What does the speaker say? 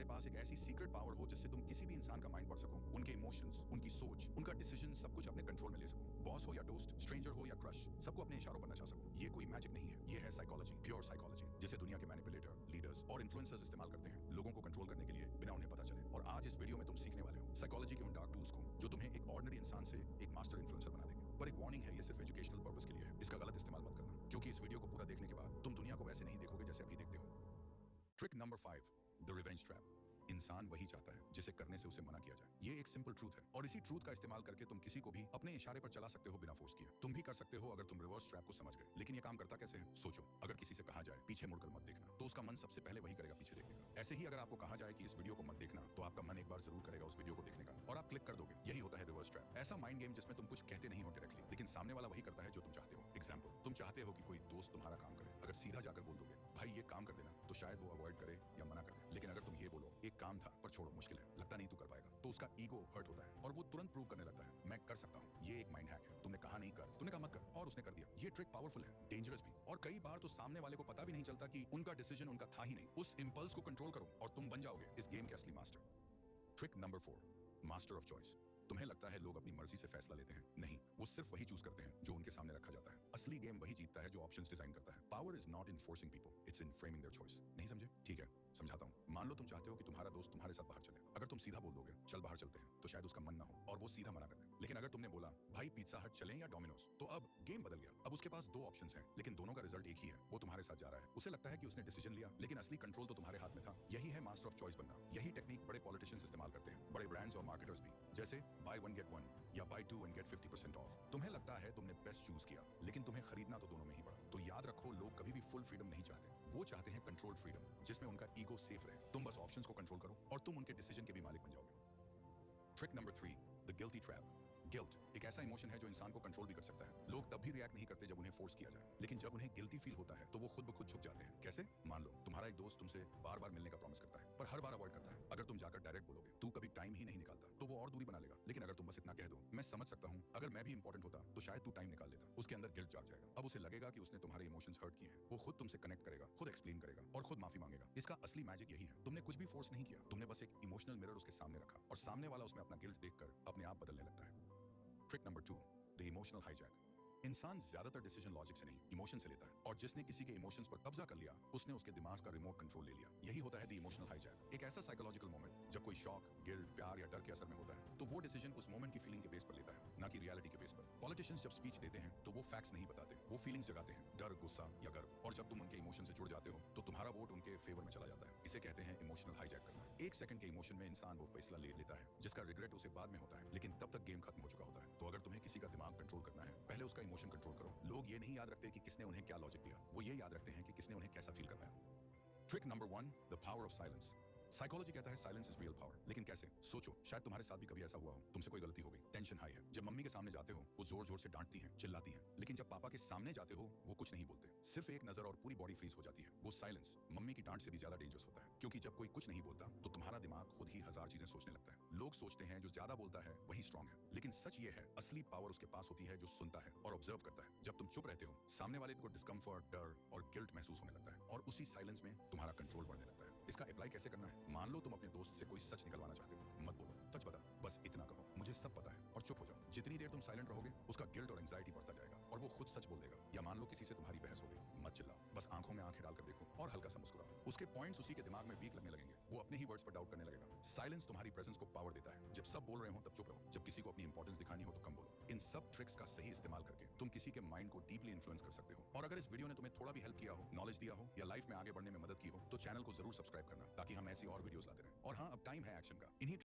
तुम्हारे पास एक ऐसी सीक्रेट पावर हो जिससे तुम किसी भी इंसान का माइंड पढ़ सको, उनके इमोशंस, उनकी सोच, उनका डिसीजन, सब कुछ अपने कंट्रोल में ले सको। बॉस हो या दोस्त, स्ट्रेंजर हो या क्रश, सबको अपने इशारों पर नचा सको। ये कोई मैजिक नहीं है, ये है साइकोलॉजी, प्योर साइकोलॉजी, जिसे दुनिया के मैनिपुलेटर, लीडर्स और इन्फ्लुएंसर्स इस्तेमाल करते हैं लोगों को कंट्रोल करने के लिए बिना उन्हें पता चले। और आज इस वीडियो में तुम सीखने वाले हो साइकोलॉजी के उन डार्क टूल्स को जो तुम्हें एक ऑर्डिनरी इंसान से एक मास्टर इन्फ्लुएंसर बना देंगे। पर एक वार्निंग है, ये सिर्फ एजुकेशनल पर्पस के लिए है, इसका गलत इस्तेमाल मत करना, क्योंकि इस वीडियो को पूरा देखने के बाद तुम दुनिया को वैसे नहीं देखोगे जैसे अभी देखते हो। Trick number 5, the revenge trap. इंसान वही चाहता है जिसे करने से उसे मना किया जाए। ये एक सिंपल ट्रूथ है और इसी ट्रूथ का इस्तेमाल करके तुम किसी को भी अपने इशारे पर चला सकते हो बिना फोर्स किए। तुम भी कर सकते हो अगर तुम रिवर्स ट्रैप को समझ गए। लेकिन ये काम करता कैसे है? सोचो, अगर किसी से कहा जाए पीछे मुड़कर मत देखना, तो उसका मन सबसे पहले वही करेगा, पीछे देखने का। ऐसे ही अगर आपको कहा जाए कि इस वीडियो को मत देखना, तो आपका मन एक बार जरूर करेगा उस वीडियो को देखने का और आप क्लिक कर दोगे। यही होता है रिवर्स ट्रैप, ऐसा माइंड गेम जिसमें तुम कुछ कहते नहीं हो डायरेक्टली, लेकिन सामने वाला वही करता है जो तुम चाहते हो। एग्जाम्पल, तुम चाहते हो कि कोई दोस्त तुम्हारा काम करे। अगर सीधा जाकर बोल दोगे भाई ये काम कर देना, तो शायद वो अवॉइड करे या मना कर दे। लेकिन अगर तुम ये बोलो एक काम था पर छोड़ो, मुश्किल है, लगता नहीं तू कर पाएगा, तो उसका ईगो हर्ट होता है और वो तुरंत प्रूव करने लगता है मैं कर सकता हूँ। ये एक माइंड हैक है। तुमने कहा नहीं कर, तुमने कहा मत कर और उसने कर दिया। ये ट्रिक पावरफुल है, डेंजरस भी, और कई बार तो सामने वाले को पता भी नहीं चलता कि उनका डिसीजन उनका था ही नहीं। उस इंपल्स को कंट्रोल करो और तुम बन जाओगे इस गेम के असली master. Trick number 4, master of choice. तुम्हें लगता है लोग अपनी मर्जी से फैसला लेते हैं, नहीं, वो सिर्फ वही चूज करते हैं जो उनके सामने रखा जाता है। असली गेम वही जीतता है जो ऑप्शंस डिजाइन करता है। Power is not in forcing people, it's in framing their choice. नहीं समझे? ठीक है, समझाता हूँ। मान लो तुम चाहते हो कि तुम्हारा दोस्त तुम्हारे साथ बाहर चले। अगर तुम सीधा बोल दोगे चल बाहर चलते हैं, तो शायद उसका मन ना हो और वो सीधा मना कर दे। लेकिन अगर तुमने बोला भाई पिज्जा हट चलें या डोमिनोज, तो अब गेम बदल गया। अब उसके पास 2 ऑप्शंस हैं, लेकिन दोनों का रिजल्ट एक ही है, वो तुम्हारे साथ जा रहा है। उसे लगता है कि उसने डिसीजन लिया, लेकिन असली कंट्रोल तो तुम्हारे हाथ में था। यही है मास्टर ऑफ चॉइस बनना। यही टेक्निक बड़े पॉलिटिशियंस इस्तेमाल करते हैं, बड़े ब्रांड्स और मार्केटर्स भी, जैसे बाय 1 गेट 1 या बाय 2 एंड गेट 50% ऑफ। तुम्हें लगता है तुमने बेस्ट चूज किया, लेकिन तुम्हें खरीदना तो दोनों में ही पड़ा। तो याद रखो, लोग कभी भी फुल फ्रीडम नहीं चाहते, वो चाहते हैं कंट्रोल्ड फ्रीडम, जिसमें उनका ईगो सेफ रहे। तुम बस ऑप्शंस को कंट्रोल करो और तुम उनके डिसीजन के भी मालिक बन जाओगे। Trick number 3, the guilty trap. Guilt एक ऐसा इमोशन है जो इंसान को कंट्रोल भी कर सकता है। लोग तब भी रिएक्ट नहीं करते जब उन्हें फोर्स किया जाए, लेकिन जब उन्हें गिल्टी फील होता है तो वो खुद ब खुद झुक जाते हैं। कैसे? मान लो तुम्हारा एक दोस्त तुमसे बार बार मिलने का प्रॉमिस करता है, पर हर बार अवॉइड करता है। अगर तुम जाकर डायरेक्ट बोलोगे तू कभी टाइम ही नहीं निकालता, तो वो और दूरी बना लेगा। लेकिन अगर तुम बस इतना कह दो मैं समझ सकता हूँ, अगर मैं भी इंपॉर्टेंट होता तो शायद तू टाइम निकाल लेता, उसके अंदर गिल्ट जाग जाएगा। अब उसे लगेगा कि उसने तुम्हारे इमोशंस हर्ट किए हैं। वो खुद तुमसे कनेक्ट करेगा, खुद एक्सप्लेन करेगा और खुद माफी मांगेगा। इसका असली मैजिक यही है, तुमने कुछ भी फोर्स नहीं किया, तुमने बस एक इमोशनल मिरर उसके सामने रखा और सामने वाला उसमें अपना गिल्ट देखकर अपने आप बदलने लगता है। Trick number 2, the emotional hijack. इंसान ज्यादातर डिसीजन लॉजिक से नहीं, इमोशन से लेता है, और जिसने किसी के इमोशंस पर कब्जा कर लिया उसने उसके दिमाग का रिमोट कंट्रोल ले लिया। यही होता है द इमोशनल हाईजैक। एक ऐसा साइकोलॉजिकल मोमेंट जब कोई शॉक, गिल्ट, प्यार या डर के असर में होता है, तो वो डिसीजन उस मोमेंट की फीलिंग के बेस पर लेता है, ना कि रियलिटी के बेस पर। पॉलिटिशियंस जब स्पीच देते हैं तो वो फैक्ट्स नहीं बताते, वो फीलिंग्स जगाते हैं, डर, गुस्सा या गर्व। और जब तुम उनके इमोशन से जुड़ जाते हो तो तुम्हारा वोट उनके फेवर में चला जाता है। इसे कहते हैं इमोशनल हाईजैक करना। 1 सेकंड के इमोशन में इंसान वो फैसला ले लेता है जिसका रिग्रेट उसे बाद में होता है, लेकिन तब तक गेम खत्म हो चुका होता है। तो अगर तुम्हें किसी का दिमाग कंट्रोल करना है, पहले उसका इमोशन कंट्रोल करो। लोग ये नहीं याद रखते कि किसने उन्हें क्या लॉजिक दिया, वो ये याद रखते हैं कि किसने उन्हें कैसा फील करवाया। Trick number 1, the power of silence. Psychology कहता है साइलेंस इज रियल पावर, लेकिन कैसे? सोचो, शायद तुम्हारे साथ भी कभी ऐसा हुआ हो, तुमसे कोई गलती हो गई, टेंशन हाई है, जब मम्मी के सामने जाते हो वो जोर जोर से डांटती हैं, चिल्लाती हैं, लेकिन जब पापा के सामने जाते हो वो कुछ नहीं बोलते, सिर्फ एक नजर और पूरी बॉडी फ्रीज हो जाती है। वो साइलेंस मम्मी की डांट से भी ज्यादा डेंजरस होता है, क्योंकि जब कोई कुछ नहीं बोलता तो तुम्हारा दिमाग खुद ही 1000 चीजें सोचने लगता है। लोग सोचते हैं जो ज्यादा बोलता है वही स्ट्रांग है, लेकिन सच ये है असली पावर उसके पास होती है जो सुनता है और ऑब्जर्व करता है। जब तुम चुप रहते हो, सामने वाले को डिस्कम्फर्ट, डर और गिल्ट महसूस होने लगता है, और उसी साइलेंस में तुम्हारा कंट्रोल बढ़ने लगता है। इसका अप्लाई कैसे करना है? मान लो तुम अपने दोस्त से कोई सच निकलवाना चाहते हो, मत बोलो सच बता, बस इतना कहो मुझे सब पता है, और चुप हो जाओ। जितनी देर तुम साइलेंट रहोगे उसका गिल्ट और एंजाइटी बढ़ता जाएगा और वो खुद सच बोल देगा। या मान लो किसी से तुम्हारी बहस हो गई, मत चिल्लाओ, बस आंखों में आंखें डालकर देखो और हल्का सा मुस्कुराओ। उसके पॉइंट्स उसी के दिमाग में वीक लगने लगेंगे, वो अपने ही वर्ड्स पर डाउट करने लगेगा। साइलेंस तुम्हारी प्रेजेंस को पावर देता है। जब सब बोल रहे हो तब चुप रहो, जब किसी को अपनी इंपॉर्टेंस दिखानी हो तो कम बोलो। इन सब ट्रिक्स का सही इस्तेमाल करके तुम किसी के माइंड को डीपली इन्फ्लुएंस कर सकते हो। और अगर इस वीडियो ने तुम्हें थोड़ा भी हेल्प किया हो, नॉलेज दिया हो या लाइफ में आगे बढ़ने में मदद की हो, तो चैनल को जरूर सब्सक्राइब करना, ताकि हम ऐसी और वीडियोस लाते रहें। और हाँ, अब टाइम है एक्शन का। इन्हीं